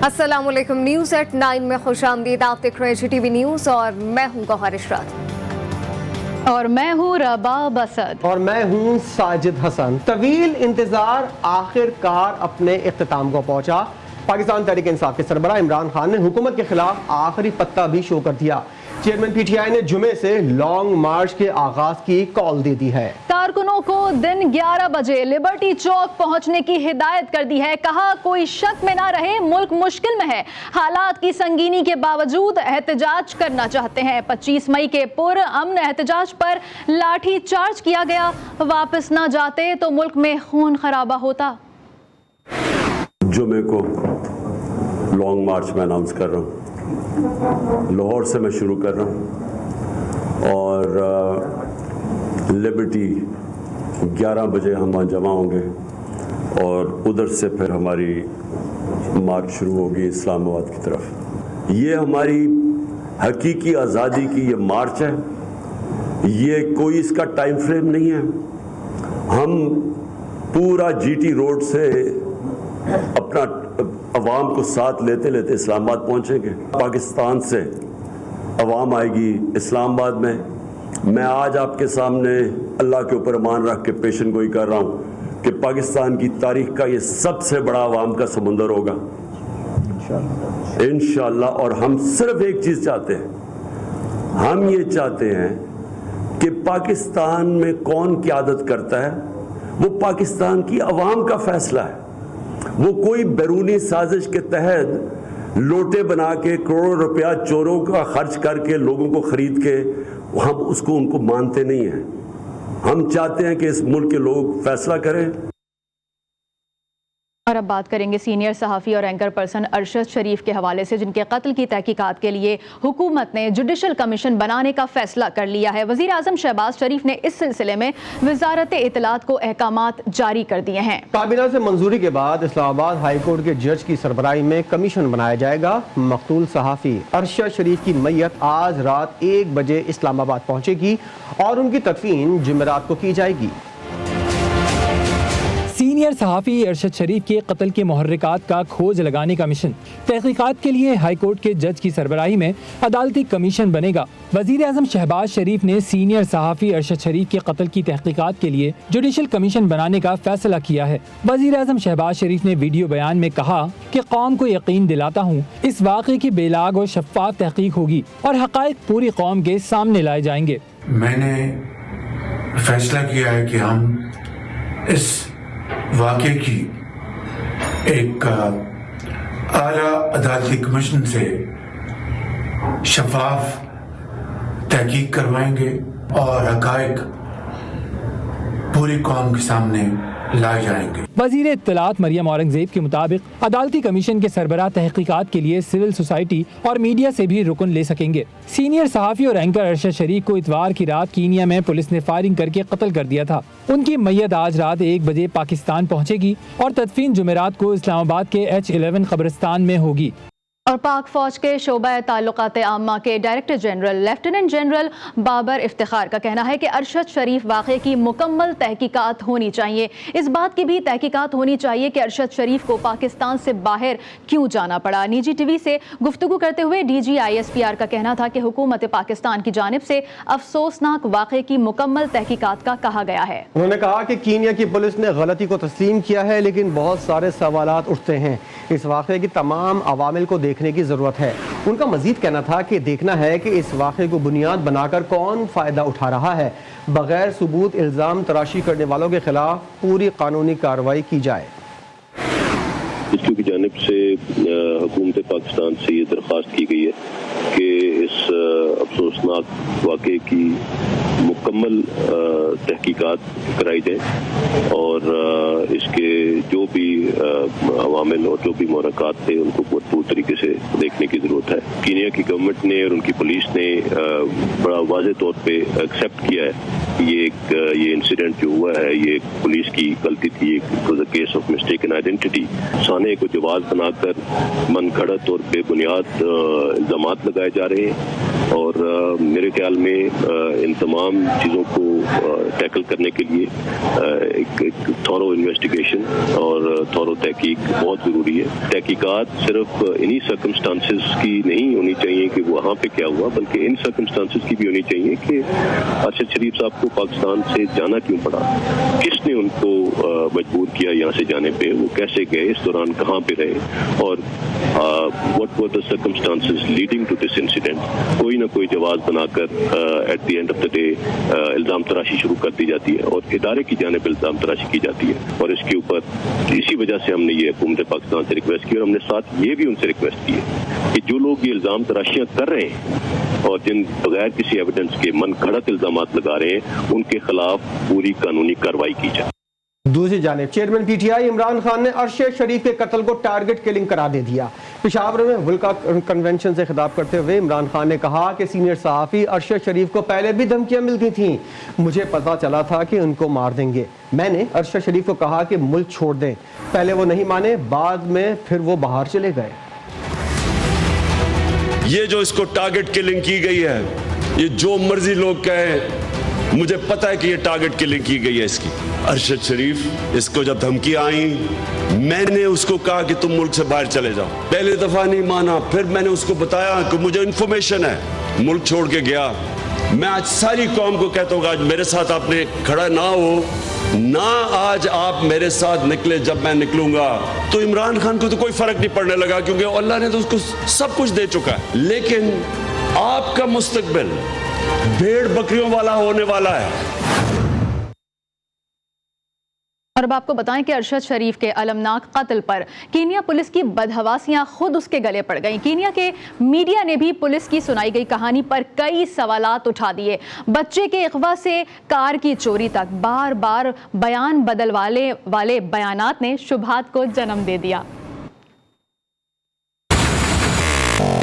अस्सलामुअलैकुम, news eight 9 में खुशामदीद। आप देख रहे हैं GTV न्यूज़ और मैं हूं गौहर इशरात और मैं हूं रबाब असद और मैं हूं साजिद हसन। तवील इंतजार आखिरकार अपने इख्तिताम को पहुंचा। पाकिस्तान तहरीक इंसाफ के सरबराह इमरान खान ने हुकूमत के खिलाफ आखिरी पत्ता भी शो कर दिया। चेयरमैन PTI ने जुमे से लॉन्ग मार्च के आगाज की कॉल दे दी है। कारकुनों को दिन 11 बजे लिबर्टी चौक पहुंचने की हिदायत कर दी है। कहा कोई शक में ना रहे, मुल्क मुश्किल में है। हालात की संगीनी के बावजूद एहतजाज करना चाहते हैं। 25 मई के पुरअमन एहतजाज पर लाठी चार्ज किया गया। वापस ना जाते तो मुल्क में खून खराबा होता। जुमे को लॉन्ग मार्च में अनाउंस कर रहा हूँ। लाहौर से मैं शुरू कर रहा हूँ और लिबर्टी 11 बजे हम वहाँ जमा होंगे और उधर से फिर हमारी मार्च शुरू होगी इस्लामाबाद की तरफ। ये हमारी हकीकी आज़ादी की ये मार्च है। ये कोई इसका टाइम फ्रेम नहीं है। हम पूरा GT रोड से अपना अवाम को साथ लेते लेते इस्लामाबाद पहुंचेंगे। पाकिस्तान से अवाम आएगी इस्लामाबाद में। मैं आज आपके सामने अल्लाह के ऊपर ईमान रख के पेशन गोई कर रहा हूं कि पाकिस्तान की तारीख का ये सबसे बड़ा अवाम का समुंदर होगा इंशाअल्लाह। और हम सिर्फ एक चीज चाहते हैं, हम ये चाहते हैं कि पाकिस्तान में कौन क़यादत करता है वो पाकिस्तान की अवाम का फैसला है। वो कोई बैरूनी साजिश के तहत लोटे बना के करोड़ों रुपया चोरों का खर्च करके लोगों को खरीद के हम उसको उनको मानते नहीं हैं। हम चाहते हैं कि इस मुल्क के लोग फैसला करें। और अब बात करेंगे सीनियर सहाफ़ी और एंकर पर्सन अरशद शरीफ के हवाले से, जिनके कत्ल की तहकीकात के लिए हुकूमत ने जुडिशल कमीशन बनाने का फैसला कर लिया है। वज़ीर आज़म शहबाज शरीफ ने इस सिलसिले में वज़ारत इत्तलात को अहकामात जारी कर दिए हैं। काबीना से मंजूरी के बाद इस्लामाबाद हाई कोर्ट के जज की सरबराही में कमीशन बनाया जाएगा। मकतूल सहाफ़ी अरशद शरीफ की मैयत आज रात 1 बजे इस्लामाबाद पहुंचेगी और उनकी तदफीन जुमेरात को की जाएगी। सीनियर सहाफ़ी अरशद शरीफ के कत्ल के मुहर्रिकात का खोज लगाने का मिशन तहकीकात के लिए हाई कोर्ट के जज की सरबराही में अदालती कमीशन बनेगा। वज़ीर आज़म शहबाज शरीफ ने सीनियर सहाफ़ी अरशद शरीफ के कत्ल की तहकीकात के लिए जुडिशल कमीशन बनाने का फैसला किया है। वज़ीर आज़म शहबाज शरीफ ने वीडियो बयान में कहा कि कौम को यकीन दिलाता हूँ इस वाक़े की बेलाग और शफ़ाफ़ तहकीक होगी और हक़ाइक़ पूरी कौम के सामने लाए जाएंगे। मैंने फैसला किया है कि हम इस वाक़े की एक आला अदालती कमीशन से शफाफ तहकीक करवाएंगे और हक़ाइक़ पूरी कौम के सामने लाए जाएंगे। वज़ीर इत्तलात मरियम औरंगज़ेब के मुताबिक अदालती कमीशन के सरबराह तहकीकात के लिए सिविल सोसाइटी और मीडिया से भी रुकन ले सकेंगे। सीनियर सहाफ़ी और एंकर अरशद शरीफ को इतवार की रात कीनिया में पुलिस ने फायरिंग करके कत्ल कर दिया था। उनकी मैयत आज रात 1 बजे पाकिस्तान पहुँचेगी और तदफीन जुमेरात को इस्लामाबाद के H11 कब्रिस्तान में होगी। और पाक फौज के शोबा ताल्लुकात आम्मा के director general lieutenant general Babar Iftikhar का कहना है कि अरशद शरीफ वाक़े की मुकम्मल तहकीकात होनी चाहिए। इस बात की भी तहकीकात होनी चाहिए कि अरशद शरीफ को पाकिस्तान से बाहर क्यों जाना पड़ा। निजी TV से गुफ्तगू करते हुए DG ISPR का कहना था कि हुकूमत पाकिस्तान की जानिब से अफसोसनाक वाक़े की मुकम्मल तहकीकात का कहा गया है। उन्होंने कहा कि कीनिया की पुलिस ने गलती को तस्लीम किया है, लेकिन बहुत सारे सवालात उठते हैं। इस वाक़े की तमाम अवामिल को देखने की ज़रूरत है। उनका मजीद कहना था कि देखना है कि इस वाक़े को बुनियाद बनाकर कौन फ़ायदा उठा रहा है। बगैर सबूत इल्ज़ाम तराशी करने वालों के खिलाफ पूरी कानूनी कार्रवाई की जाए। की जानिब से हुकूमत पाकिस्तान से ये दरख्वास्त की गई है कि इस अफसोसनाक वाक़े की मुकम्मल तहकीकात कराई जाए और इसके जो भी अवामिल और जो भी मुहर्रिकात थे उनको भरपूर तरीके से देखने की ज़रूरत है। कीनिया की गवर्नमेंट ने और उनकी पुलिस ने बड़ा वाज़े तौर पे एक्सेप्ट किया है ये इंसिडेंट जो हुआ है ये पुलिस की गलती थी। It was a case of mistaken identity. Sane को जवाब बनाकर मन घड़त और बेबुनियाद इल्ज़ामात लगाए जा रहे हैं। और मेरे ख्याल में इन तमाम चीज़ों को टैकल करने के लिए एक थॉरो इन्वेस्टिगेशन और थॉरो तहकीक बहुत ज़रूरी है। तहकीकात सिर्फ इन्हीं सर्कमस्टांसेस की नहीं होनी चाहिए कि वहाँ पे क्या हुआ, बल्कि इन सर्कमस्टांसेस की भी होनी चाहिए कि अरशद शरीफ साहब को पाकिस्तान से जाना क्यों पड़ा, किसने उनको मजबूर किया यहाँ से जाने पे, वो कैसे गए, इस दौरान कहाँ पे रहे, और what were the circumstances leading to this incident. कोई ना कोई जवाब बनाकर at the end of the day इल्ज़ाम तराशी शुरू कर दी जाती है और इदारे की जानिब इल्ज़ाम तराशी की जाती है, और इसके ऊपर इसी वजह से हमने ये हुकूमत पाकिस्तान से रिक्वेस्ट की और हमने साथ ये भी उनसे रिक्वेस्ट की है कि जो लोग ये इल्ज़ाम तराशियाँ कर रहे हैं और जिन बगैर किसी एविडेंस के मन घड़त इल्ज़ाम लगा रहे हैं, उनके खिलाफ पूरी कानूनी कार्रवाई की जाए। दूसरी जानिब चेयरमैन पीटीआई इमरान खान ने अरशद शरीफ के कत्ल को टारगेट किलिंग करार दे दिया। पेशावर में वुल्का कन्वेंशन से खिताब करते हुए इमरान खान ने कहा कि सीनियर सहाफ़ी अरशद शरीफ को पहले भी धमकियां मिलती थीं, मुझे पता चला था कि उनको मार देंगे। मैंने अरशद शरीफ को कहा कि मुल्क छोड़ दें, पहले वो नहीं माने, बाद में फिर वो बाहर चले गए। ये जो इसको टारगेट किलिंग की गई है, ये जो मर्जी लोग कहें, मुझे पता है कि ये टारगेट किलिंग की गई है इसकी। अरशद शरीफ, इसको जब धमकी आई, मैंने उसको कहा कि तुम मुल्क से बाहर चले जाओ। पहले दफा नहीं माना, फिर मैंने उसको बताया कि मुझे इंफॉर्मेशन है, मुल्क छोड़ के गया। मैं आज सारी कौम को कहता हूँ, आज मेरे साथ आपने खड़ा ना हो ना, आज आप मेरे साथ निकले, जब मैं निकलूंगा तो इमरान खान को तो कोई फर्क नहीं पड़ने लगा, क्योंकि अल्लाह ने तो उसको सब कुछ दे चुका है। लेकिन आपका मुस्तकबिल भेड़ बकरियों वाला होने वाला है। और अब आपको बताएं कि अरशद शरीफ के अलमनाक कत्ल पर कीनिया पुलिस की बदहवासियां खुद उसके गले पड़ गईं। कीनिया के मीडिया ने भी पुलिस की सुनाई गई कहानी पर कई सवालात उठा दिए। बच्चे के अगवा से कार की चोरी तक बार बार बयान बदलवाने वाले बयानात ने शुबहात को जन्म दे दिया।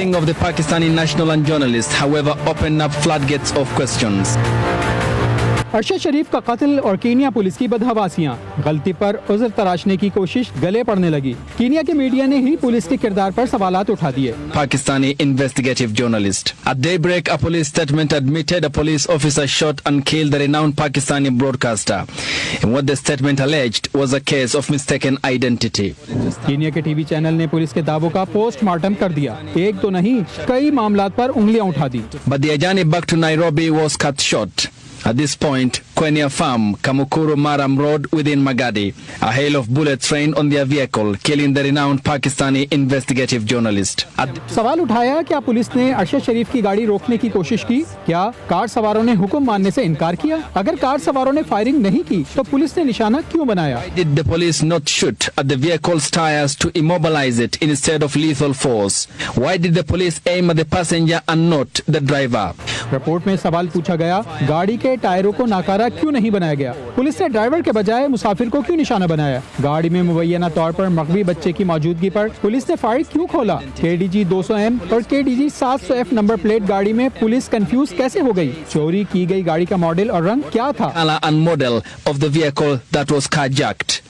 Of the Pakistani national and journalist, however, opened up floodgates of questions. Arshad शरीफ का कत्ल और कीनिया पुलिस की बदहवासियां, गलती पर उज़्र तराशने की कोशिश, गले पड़ने लगी। कीनिया के मीडिया ने ही पुलिस के किरदार पर सवालात उठा दिए। Pakistani investigative journalist. At daybreak, a police statement admitted a police officer shot and killed the renowned Pakistani broadcaster. And what the statement alleged was a case of mistaken identity. Kenya के TV channel ने police के दावों का postmortem कर दिया। एक तो नहीं, कई मामलात पर उंगलियां उठा दी। But the journey back to Nairobi was cut short. At this point, Kwenia Farm, Kamukuru Maram Road within Magadi, a hail of bullets rained on their vehicle, killing the renowned Pakistani investigative journalist. सवाल उठाया, क्या police ने अरशद शरीफ की गाड़ी रोकने की कोशिश की? क्या कार सवारों ने हुक्म मानने से इनकार किया? अगर कार सवारों ने फायरिंग नहीं की तो पुलिस ने निशाना क्यों बनाया? Why did the police not shoot at the vehicle's tires to immobilize it instead of lethal force? Why did the police aim at the passenger and not the driver? Report में सवाल पूछा गया, गाड़ी के टायरों को नाकारा क्यों नहीं बनाया गया? पुलिस ने ड्राइवर के बजाय मुसाफिर को क्यों निशाना बनाया? गाड़ी में मुबैना तौर पर मगवी बच्चे की मौजूदगी पर पुलिस ने फायर क्यों खोला? KDG 200M और KDG 700F नंबर प्लेट गाड़ी में पुलिस कंफ्यूज कैसे हो गई? चोरी की गई गाड़ी का मॉडल और रंग क्या था? Color and model of the vehicle that was carjacked.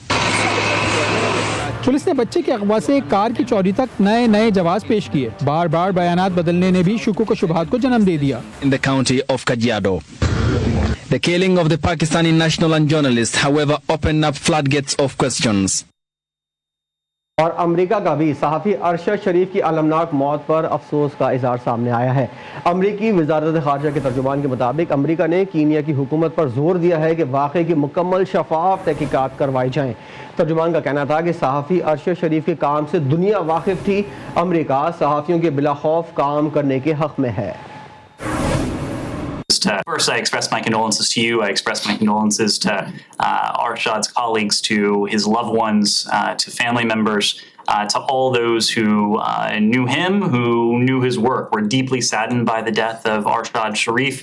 Police ने बच्चे के अगवा से कार की चोरी तक नए नए जवाब पेश किए। बार बार बयानात बदलने ने भी शुक्क व शुबहात को जन्म दे दिया। In the county of Kajiado. The killing of the Pakistani national and journalist, however, opened up floodgates of questions. और अमेरिका का भी सहाफ़ी अरशद शरीफ की अलमनाक मौत पर अफसोस का इज़हार सामने आया है। अमरीकी वज़ारत ख़ारजा के तर्जुमान के मुताबिक अमेरिका ने कीनिया की हुकूमत पर जोर दिया है कि वाक़े की मुकम्मल शफाफ तहकीकात करवाई जाएँ। तर्जुमान का कहना था कि सहाफ़ी अरशद शरीफ के काम से दुनिया वाकिफ़ थी। अमेरिका सहाफ़ियों के बिला खौफ काम करने के हक़ में है। First, I express my condolences to you. I express my condolences to Arshad's colleagues, to his loved ones, to family members, to all those who knew him, who knew his work. We're deeply saddened by the death of Arshad Sharif.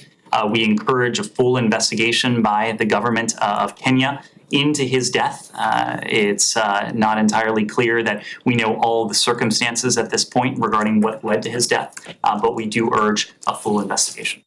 We encourage a full investigation by the government of Kenya into his death. It's not entirely clear that we know all the circumstances at this point regarding what led to his death, but we do urge a full investigation.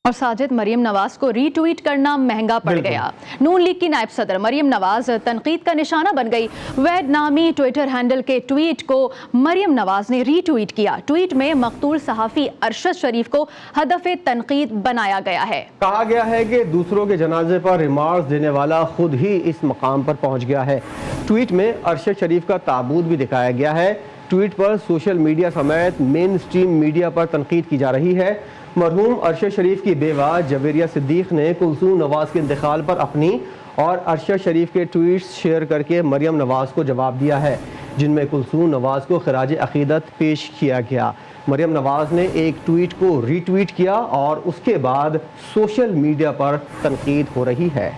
और साजिद, मरियम नवाज को retweet करना महंगा पड़ गया। नून league की नायब सदर मरियम नवाज तनकीद का निशाना बन गई। वैद नामी ट्विटर हैंडल के ट्वीट को मरियम नवाज ने रीट्वीट किया। ट्वीट में मकतूल सहाफ़ी अरशद शरीफ को हदफ़े तनकीद बनाया गया है। कहा गया है कि दूसरों के जनाजे पर रिमार्क्स देने वाला खुद ही इस मकाम पर पहुंच गया है। ट्वीट में अरशद शरीफ का ताबूत भी दिखाया गया है। ट्वीट पर सोशल मीडिया समेत मेन स्ट्रीम मीडिया पर तनकीद की जा रही है। मरहूम अरशद शरीफ की बेवा जवेरिया सिद्दीक ने कुलसूम नवाज के इंतकाल पर अपनी और अरशद शरीफ के ट्वीट्स शेयर करके मरियम नवाज को जवाब दिया है, जिनमें कुलसूम नवाज को खराज अकीदत पेश किया गया। मरियम नवाज ने एक ट्वीट को रीट्वीट किया और उसके बाद सोशल मीडिया पर तनकीद हो रही है।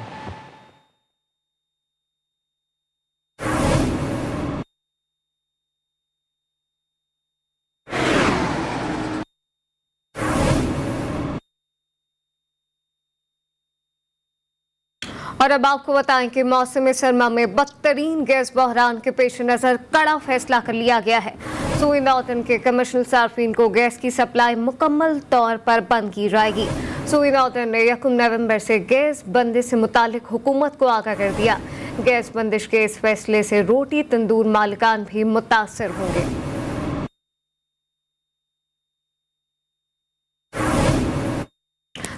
और अब आपको बताएं कि मौसम सरमा में बदतरीन गैस बहरान के पेश नज़र कड़ा फैसला कर लिया गया है। सूई नॉर्दर्न के कमर्शियल सार्फिन को गैस की सप्लाई मुकम्मल तौर पर बंद की जाएगी। सूई नॉर्दर्न ने 1 नवंबर से गैस बंदिश से मुतालिक हुकूमत को आगाह कर दिया। गैस बंदिश के इस फैसले से रोटी तंदूर मालिकान भी मुतासर होंगे।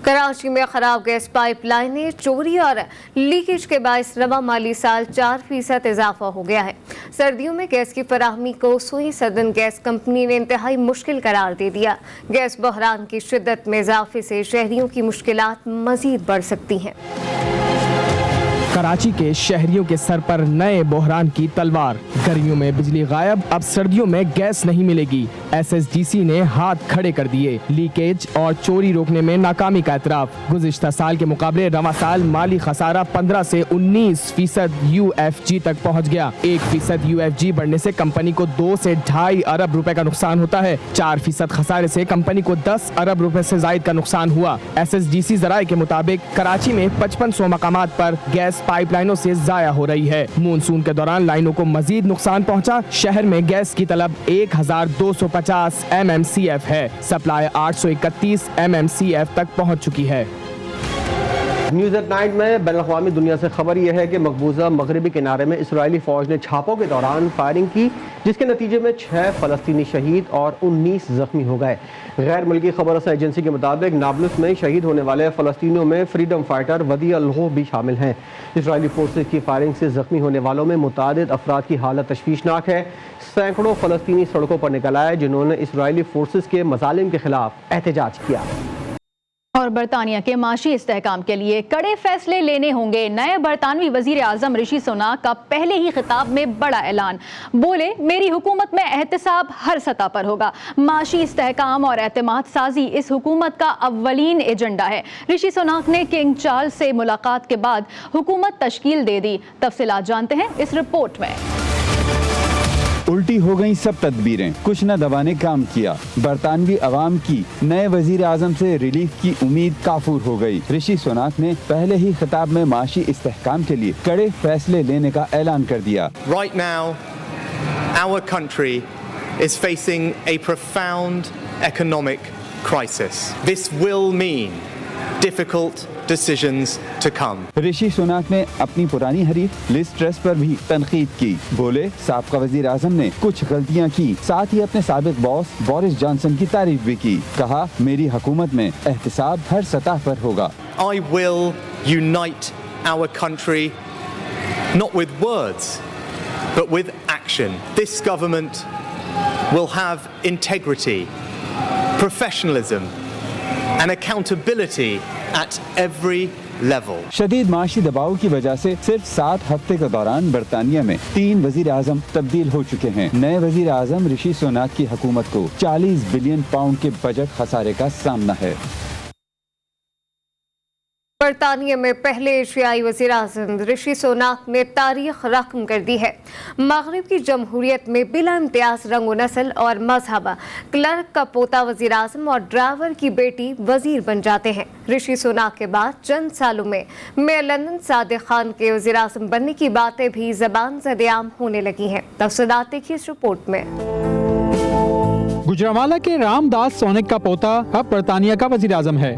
कराची में खराब गैस पाइपलाइनें, चोरी और लीकेज के बायस रवा माली साल 4% इजाफा हो गया है। सर्दियों में गैस की फराहमी को सुई सदन गैस कंपनी ने इंतहाई मुश्किल करार दे दिया। गैस बहरान की शिद्दत में इजाफे से शहरियों की मुश्किलात मजीद बढ़ सकती हैं। कराची के शहरियों के सर पर नए बहरान की तलवार। गर्मियों में बिजली गायब, अब सर्दियों में गैस नहीं मिलेगी। SSDC ने हाथ खड़े कर दिए। लीकेज और चोरी रोकने में नाकामी का एतराफ। गुज़िश्ता साल के मुकाबले रवा साल माली खसारा 15 से 19% UFG तक पहुँच गया। 1% UFG बढ़ने से कंपनी को 2 से 2.5 अरब रुपए का नुकसान होता है। 4% खसारे से कंपनी को 10 अरब रुपए से जायद का नुकसान हुआ। SSDC जराये के मुताबिक कराची में 5500 मकामात पर गैस पाइपलाइनों से जाया हो रही है। मानसून के दौरान लाइनों को मजीद नुकसान पहुंचा। शहर में गैस की तलब 1250 MMCF है। सप्लाई 831 MMCF तक पहुंच चुकी है। न्यूज़ एट नाइट में बैनुल-अक़वामी दुनिया से खबर यह है कि मकबूजा मगरबी किनारे में इसराइली फ़ौज ने छापों के दौरान फायरिंग की, जिसके नतीजे में 6 फ़लस्तीनी शहीद और 19 जख्मी हो गए। गैर मुल्की खबर रसा एजेंसी के मुताबिक नाबलुस में शहीद होने वाले फ़लस्तीनियों में फ्रीडम फाइटर वदी अल-लौह भी शामिल हैं। इसराइली फोर्सेज की फायरिंग से जख्मी होने वालों में मुतादिद अफराद की हालत तशवीशनाक है। सैकड़ों फ़लस्तीनी सड़कों पर निकल आए, जिन्होंने इसराइली फोर्सेज के मज़ालिम के खिलाफ एहतजाज किया। और बरतानिया के माशी इस्तेहकाम के लिए कड़े फैसले लेने होंगे। नए बरतानवी वजीर आजम ऋषि सुनाक का पहले ही खिताब में बड़ा ऐलान। बोले, मेरी हुकूमत में एहतसाब हर सतह पर होगा। माशी इस्तेहकाम और एतमाद साजी इस हुकूमत का अव्वलीन एजेंडा है। ऋषि सुनाक ने किंग चार्ल्स से मुलाकात के बाद हुकूमत तश्कील दे दी। तफसीलात जानते हैं इस रिपोर्ट में। उल्टी हो गई सब तदबीरें, कुछ न दबाने काम किया। बरतानवी अवाम की नए वजीर आजम से रिलीफ की उम्मीद काफूर हो गई। ऋषि सुनाक ने पहले ही खिताब में माशी इस्तेहकाम के लिए कड़े फैसले लेने का ऐलान कर दिया। Right now, our country is facing a profound economic crisis. This will mean difficult decisions to come. ऋषि सुनाक ने अपनी पुरानी हरीफ लिज ट्रस पर भी तनकीद की। बोले, साबका वजीर आजम ने कुछ गलतियां की, साथ ही अपने साबिक बॉस बोरिस जॉनसन की तारीफ भी की। कहा, मेरी हुकूमत में एहतसाब हर सतह पर होगा। I will unite our country not with words but with action. This government will have integrity, professionalism and accountability at every level. शदीद माशी दबाव की वजह से सिर्फ 7 हफ्ते के दौरान बरतानिया में 3 वजीर आजम तब्दील हो चुके हैं। नए वजीर आजम ऋषि सुनाक की हुकूमत को 40 बिलियन पाउंड के बजट खसारे का सामना है। बरतानिया में पहले एशियाई वज़ीर आज़म ऋषि सुनाक ने तारीख रकम कर दी है। मगरिब की जमहूरियत में बिला इम्तियाज रंग नस्ल और मजहब, क्लर्क का पोता वज़ीर आज़म और ड्राइवर की बेटी वज़ीर बन जाते हैं। ऋषि सुनाक के बाद चंद सालों में मेयर लंदन सादिक खान के वज़ीर आज़म बनने की बातें भी ज़बान ज़द-ए-आम होने लगी हैं। तफसीलात देखिए इस रिपोर्ट में। गुजरांवाला के रामदास सोनिक का पोता अब बरतानिया का वज़ीर आज़म है।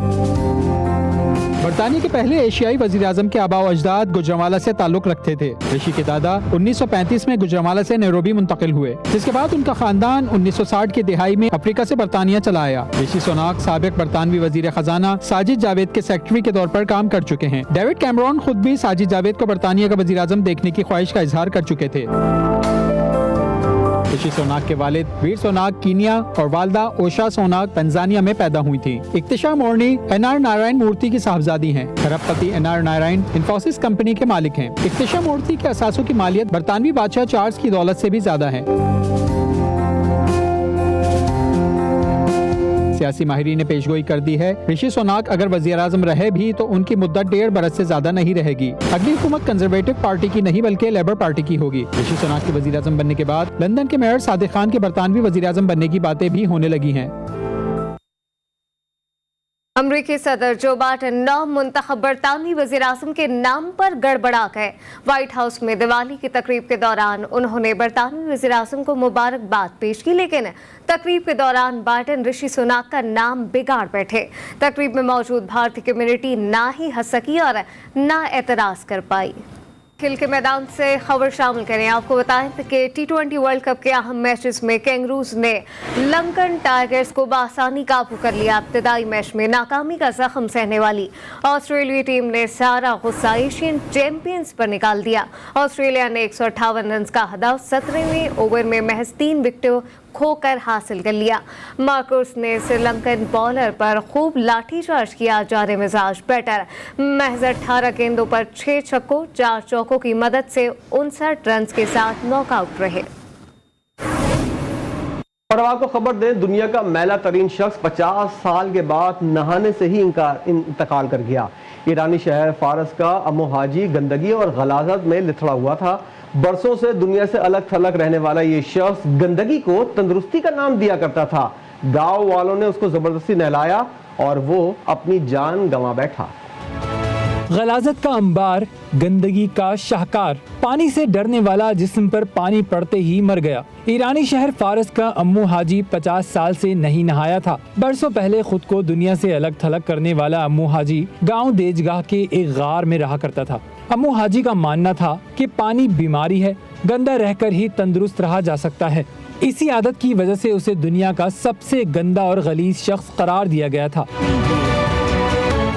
बरतानिया के पहले एशियाई वज़ीर-ए-आज़म के आबा व अजदाद गुजरांवाला से ताल्लुक रखते थे। ऋषि के दादा 1935 में गुजरांवाला से नैरोबी मुंतकिल हुए, जिसके बाद उनका खानदान 1960 की दिहाई में अफ्रीका से बरतानिया चला आया। ऋषि सुनाक साबिक बरतानवी वजीर खजाना साजिद जावेद के सेक्रेटरी के तौर पर काम कर चुके हैं। डेविड कैमरॉन खुद भी साजिद जावेद को बरतानिया का वज़ीर-ए-आज़म देखने की ख्वाहिश का इजहार कर चुके थे। ऋषि सोनाक के वालिद वीर सोनाक कीनिया और वालदा ओशा सोनाक तंजानिया में पैदा हुई थी। इक्तिशा मोर्नी एनआर नारायण मूर्ति की साहबजादी हैं। खरबपति एनआर नारायण इंफोसिस कंपनी के मालिक हैं। इक्तिशा मूर्ति के असासों की मालियत बरतानवी बादशाह चार्ल्स की दौलत से भी ज्यादा है। सियासी माहिरीन ने पेशगोई कर दी है, ऋषि सोनाक अगर वज़ीर-ए-आज़म रहे भी तो उनकी मुद्दत 1.5 बरस से ज्यादा नहीं रहेगी। अगली हुकूमत कंजर्वेटिव पार्टी की नहीं बल्कि लेबर पार्टी की होगी। ऋषि सोनाक के वज़ीर-ए-आज़म बनने के बाद लंदन के मेयर सादिक खान के बरतानवी वज़ीर-ए-आज़म बनने की बातें भी होने लगी हैं। अमरीकी सदर जो बाइडेन नव-मुंतखब बरतानवी वज़ीर-ए-आज़म के नाम पर गड़बड़ा गए। व्हाइट हाउस में दिवाली की तकरीब के दौरान उन्होंने बरतानवी वज़ीर-ए-आज़म को मुबारकबाद पेश की, लेकिन तकरीब के दौरान बाइडेन ऋषि सुनाक का नाम बिगाड़ बैठे। तकरीब में मौजूद भारतीय कम्युनिटी ना ही हंस सकी और ना एतराज़ कर पाई। खेल के मैदान से खबर शामिल करें। आपको बताएं कि T20 वर्ल्ड कप के अहम मैचेस में कैंगरूज ने लंकन टाइगर्स को बासानी काबू कर लिया। इब्तदाई मैच में नाकामी का जख्म सहने वाली ऑस्ट्रेलियाई टीम ने सारा गुस्सा एशियन चैंपियंस पर निकाल दिया। ऑस्ट्रेलिया ने 158 रन का हदफ 17वें ओवर में महज 3 विकेट खोकर हासिल कर लिया। मार्कस ने श्रीलंकन बॉलर पर खूब लाठीचार्ज किया। जाने मिजाज बैटर महज 18 गेंदों पर 6 छक्कों 4 चौकों की मदद से 59 रन के साथ नॉकआउट रहे। और अब आपको खबर दें, दुनिया का मैला तरीन शख्स 50 साल के बाद नहाने से ही इंतकाल कर गया। ईरानी शहर फारस का अम्मो हाजी गंदगी और गलाजत में लिथड़ा हुआ था। बरसों से दुनिया से अलग थलग रहने वाला ये शख्स गंदगी को तंदुरुस्ती का नाम दिया करता था। गांव वालों ने उसको जबरदस्ती नहलाया और वो अपनी जान गंवा बैठा। गलाजत का अंबार, गंदगी का शाहकार, पानी से डरने वाला जिस्म पर पानी पड़ते ही मर गया। ईरानी शहर फारस का अम्मू हाजी 50 साल से नहीं नहाया था। बरसों पहले खुद को दुनिया से अलग थलग करने वाला अम्मू हाजी गांव देजगाह के एक गार में रहा करता था। अम्मू हाजी का मानना था कि पानी बीमारी है, गंदा रहकर ही तंदुरुस्त रहा जा सकता है। इसी आदत की वजह से उसे दुनिया का सबसे गंदा और गलीज शख्स करार दिया गया था।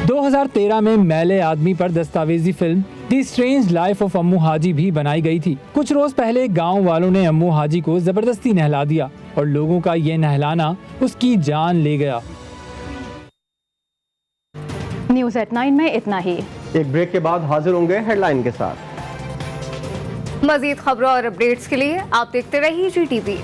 2013 में मैले आदमी पर दस्तावेजी film the strange life of Ammu Haji भी बनाई गई थी। कुछ रोज पहले गांव वालों ने अम्मू हाजी को जबरदस्ती नहला दिया और लोगों का ये नहलाना उसकी जान ले गया। न्यूज़ एट 9 में इतना ही। एक ब्रेक के बाद हाजिर होंगे हेडलाइन के साथ। मजीद खबरों और अपडेट्स के लिए आप देखते रहिए GTV।